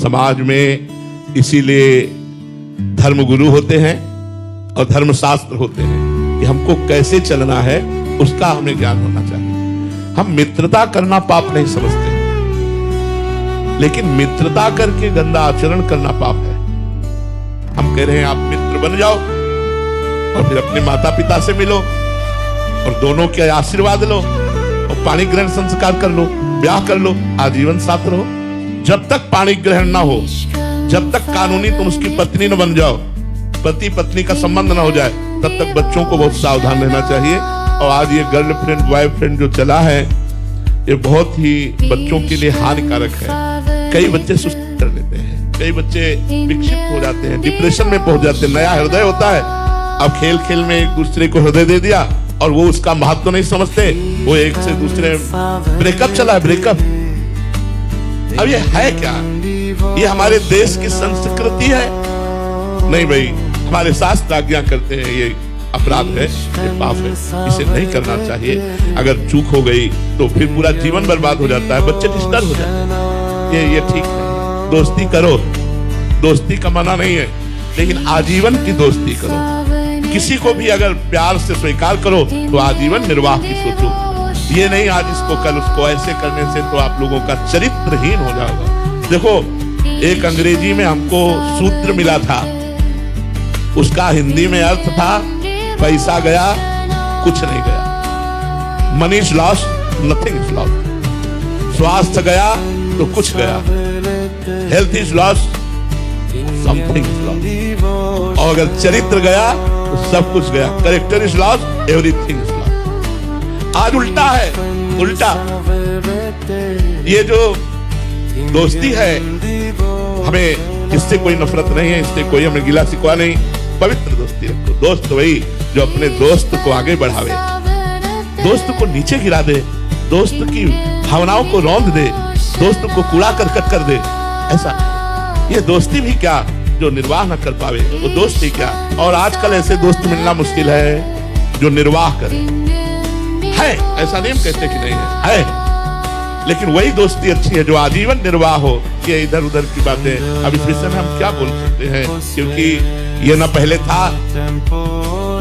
समाज में इसीलिए धर्मगुरु होते हैं और धर्मशास्त्र होते हैं कि हमको कैसे चलना है उसका हमें ज्ञान होना चाहिए। हम मित्रता करना पाप नहीं समझते, लेकिन मित्रता करके गंदा आचरण करना पाप है। हम कह रहे हैं आप मित्र बन जाओ और फिर अपने माता पिता से मिलो और दोनों के आशीर्वाद लो और पाणी ग्रहण संस्कार कर लो, ब्याह कर लो, आजीवन साथ रहो। जब तक पाणी ग्रहण ना हो, जब तक कानूनी तुम उसकी पत्नी न बन जाओ, पति पत्नी का संबंध ना हो जाए, तब तक बच्चों को बहुत सावधान रहना चाहिए। और आज ये गर्लफ्रेंड बॉयफ्रेंड जो चला है ये बहुत ही बच्चों के लिए हानिकारक है। कई बच्चे सुसाइड कर लेते हैं, कई बच्चे विक्षिप्त हो जाते हैं, डिप्रेशन में पहुंच जाते हैं। नया हृदय होता है, अब खेल खेल में एक दूसरे को हृदय दे दिया और वो उसका महत्व नहीं समझते, वो एक से दूसरे ब्रेकअप चला है, ब्रेकअप। अब ये है क्या? ये हमारे देश की संस्कृति है? नहीं भाई, हमारे शास्त्र आज्ञा करते हैं ये अपराध है, ये पाप है, इसे नहीं करना चाहिए। अगर चूक हो गई तो फिर पूरा जीवन बर्बाद हो जाता है, बच्चे डिस्टर्ब हो जाते हैं। ये ठीक नहीं। दोस्ती करो, दोस्ती का मना नहीं है, लेकिन आजीवन की दोस्ती करो। किसी को भी अगर प्यार से स्वीकार करो तो आजीवन निर्वाह की सोचो। ये नहीं आज इसको कल उसको, ऐसे करने से तो आप लोगों का चरित्रहीन हो जाएगा। देखो, एक अंग्रेजी में हमको सूत्र मिला था, उसका हिंदी में अर्थ था पैसा गया कुछ नहीं गया। Money is lost, nothing is lost. स्वास्थ्य गया तो कुछ गया। Health is lost, something is lost. और अगर चरित्र गया तो सब कुछ गया। Character is lost, everything is lost. आज उल्टा है, उल्टा। ये जो दोस्ती है, हमें इससे कोई नफरत नहीं है, इससे कोई हमें गिला शिकवा नहीं। पवित्र दोस्ती रखो। दोस्त वही जो अपने दोस्त को आगे बढ़ावे, दोस्त को नीचे गिरा दे, दोस्त की भावनाओं को रौंद दे, दोस्त को कूड़ा करकट कर दे, ऐसा। ये दोस्ती भी क्या जो निर्वाह न कर पावे, वो दोस्ती क्या। और आजकल ऐसे दोस्त मिलना मुश्किल है जो निर्वाह करे। है, ऐसा नहीं कहते कि नहीं है, लेकिन वही दोस्ती अच्छी है जो आजीवन निर्वाह हो। ये इधर उधर की बातें, अब इस विषय में हम क्या बोल सकते हैं, क्योंकि ये ना पहले था,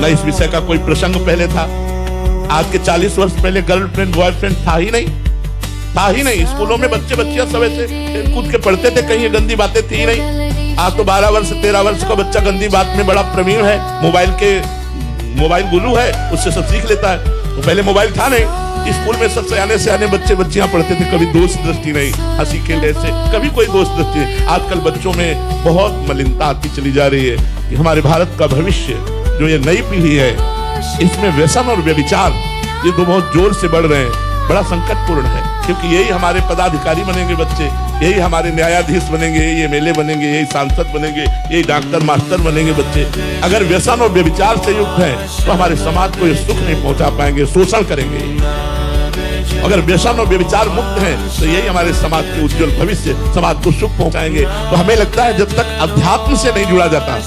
ना इस विषय का कोई प्रसंग पहले था। आज के 40 वर्ष पहले गर्लफ्रेंड बॉयफ्रेंड था ही नहीं, था ही नहीं। स्कूलों में बच्चे बच्चियां सब ऐसे कूद के पढ़ते थे, कहीं ये गंदी बातें थी ही नहीं। आज तो 12 वर्ष 13 वर्ष का बच्चा गंदी बात में बड़ा प्रवीण है, मोबाइल गुरु है, उससे सब सीख लेता है। तो पहले मोबाइल था नहीं, स्कूल में सब सयाने बच्चे बच्चियां पढ़ते थे, कभी दोस्त दृष्टि नहीं, हंसी खेलने से कभी कोई दोस्त दृष्टि नहीं। आजकल बच्चों में बहुत मलिनता आती चली जा रही है कि हमारे भारत का भविष्य जो ये नई पीढ़ी है, इसमें व्यसन और व्यभिचार ये दो बहुत जोर से बढ़ रहे हैं। बड़ा संकटपूर्ण है, क्योंकि यही हमारे पदाधिकारी बनेंगे बच्चे, यही हमारे न्यायाधीश बनेंगे, यही एमएलए बनेंगे, यही सांसद बनेंगे, यही डॉक्टर मास्टर बनेंगे बच्चे। अगर व्यसन और व्यभिचार से युक्त हैं तो हमारे समाज को ये सुख नहीं पहुंचा पाएंगे, शोषण करेंगे। अगर व्यसन और व्यभिचार मुक्त हैं तो यही हमारे समाज के उज्जवल भविष्य, समाज को सुख पहुंचाएंगे। तो हमें लगता है जब तक अध्यात्म से नहीं जुड़ा जाता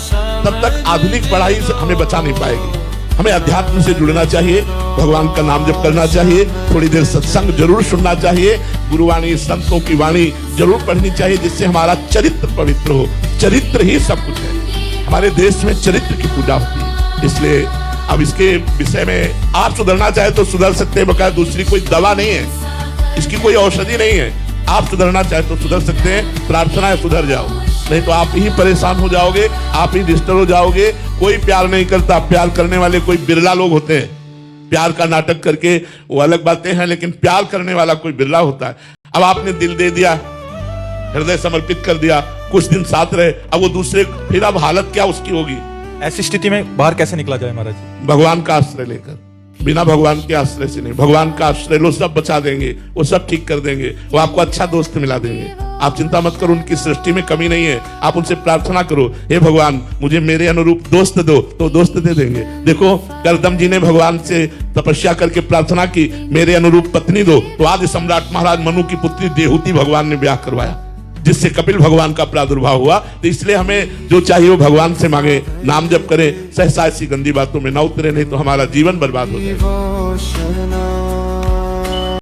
तब तक आधुनिक पढ़ाई से हमें बचा नहीं पाएगी। हमें अध्यात्म से जुड़ना चाहिए, भगवान का नाम जप करना चाहिए, थोड़ी देर सत्संग जरूर सुनना चाहिए, गुरुवाणी संतों की वाणी जरूर पढ़नी चाहिए, जिससे हमारा चरित्र पवित्र हो। चरित्र ही सब कुछ है। हमारे देश में चरित्र की पूजा होती है, इसलिए अब इसके विषय में आप सुधरना चाहे तो सुधर सकते हैं, बकाया दूसरी कोई दवा नहीं है, इसकी कोई औषधि नहीं है। आप सुधरना चाहे तो सुधर सकते हैं, प्रार्थना है सुधर जाओ, नहीं तो आप ही परेशान हो जाओगे, आप ही डिस्टर्ब हो जाओगे। कोई प्यार नहीं करता, प्यार करने वाले कोई बिरला लोग होते हैं। प्यार का नाटक करके वो अलग बातें हैं, लेकिन प्यार करने वाला कोई बिरला होता है। अब आपने दिल दे दिया, हृदय समर्पित कर दिया, कुछ दिन साथ रहे, अब वो दूसरे, फिर अब हालत क्या उसकी होगी। ऐसी स्थिति में बाहर कैसे निकला जाए महाराज जी? भगवान का आश्रय लेकर, बिना भगवान के आश्रय से नहीं। भगवान का आश्रय लो, सब बचा देंगे, वो सब ठीक कर देंगे, वो आपको अच्छा दोस्त मिला देंगे। आप चिंता मत करो, उनकी सृष्टि में कमी नहीं है। आप उनसे प्रार्थना करो, हे भगवान मुझे मेरे अनुरूप दोस्त दो, तो दोस्त दे देंगे। देखो करदम जी ने भगवान से तपस्या करके प्रार्थना की, मेरे अनुरूप पत्नी दो, तो आदि सम्राट महाराज मनु की पुत्री देहूती भगवान ने ब्याह करवाया, जिससे कपिल भगवान का प्रादुर्भाव हुआ। तो इसलिए हमें जो चाहिए वो भगवान से मांगे, नाम जप करें, सहसा ऐसी गंदी बातों में ना उतरे, नहीं तो हमारा जीवन बर्बाद हो जाए।